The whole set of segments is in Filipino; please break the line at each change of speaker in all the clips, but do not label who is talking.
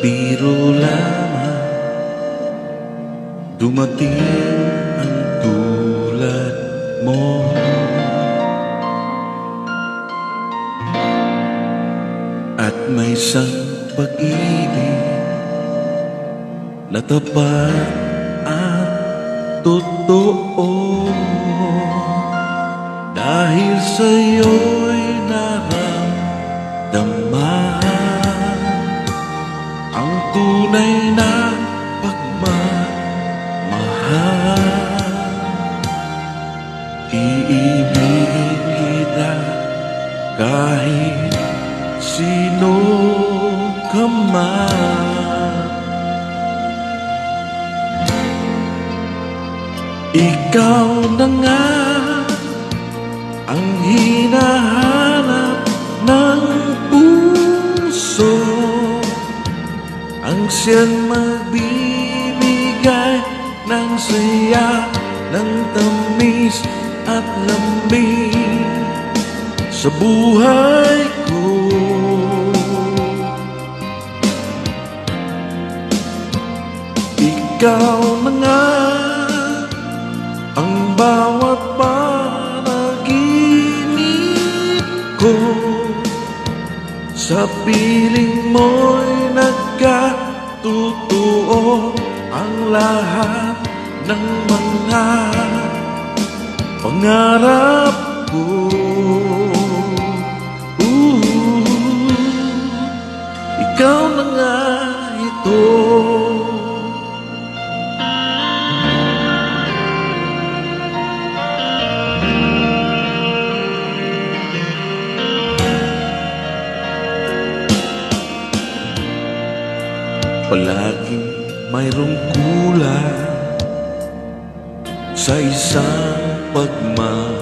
biro lamang dumating ang tulad mo. At may isang pag-ibig na tapat at totoo, dahil sa'yo'y naramdaman ang tunay na pagmamahal. Iibigin kita kahit sino ka man. Ikaw na nga ang hinahanap ng puso, ang siyang magbibigay ng saya, ng tamis at lambing sa buhay ko. Ikaw na nga ang bawat panaginip ko, sa piling mo'y nagkatotoo ang lahat ng mga pangarap ko. Ikaw na nga ito. Palaging mayroong kulang sa isang pagmamahal.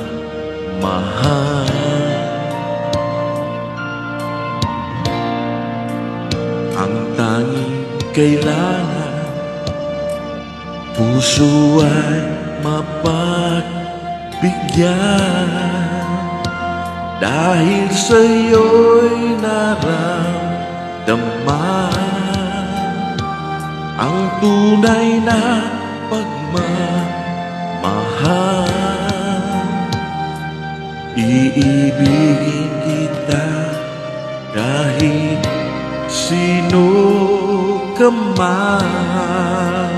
Ang tanging kailangan puso ay mapagbigyan, dahil sa'yo'y naramdaman ang tunay na pagmamahal. Iibigin kita kahit sino ka man.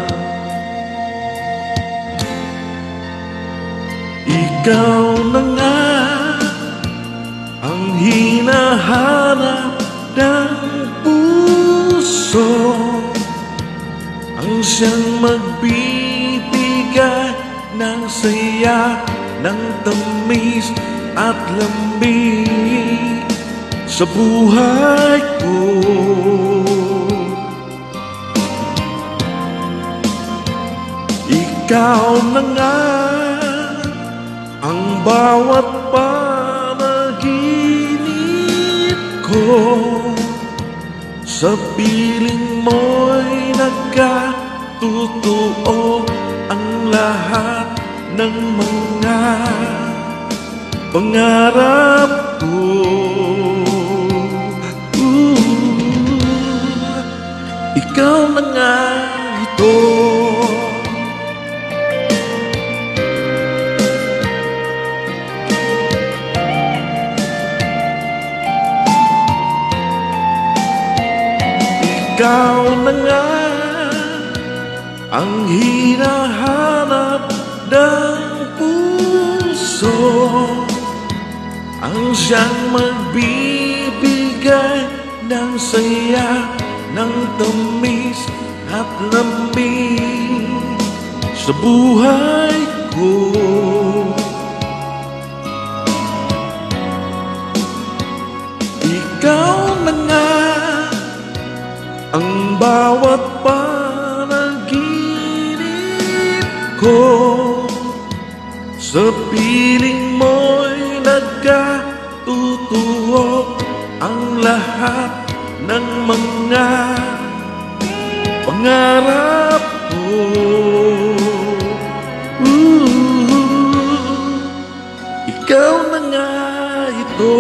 Ikaw na nga ang hinahanap ng puso, ang siyang magbibigay ng saya, ng tamis at lambing sa buhay ko. Ikaw na nga ang bawat panaginip ko, sa piling mo'y nagkatotoo ang lahat ng mga pangarap ko. Ikaw na nga ito. Ikaw na nga ang hinahanap ng puso, ang siyang magbibigay ng saya, ng tamis at lambing sa buhay ko. Ikaw na nga ang bawat panaginip ko, sa piling mo'y nagkatotoo ang lahat ng mga pangarap ko. Ikaw na nga ito.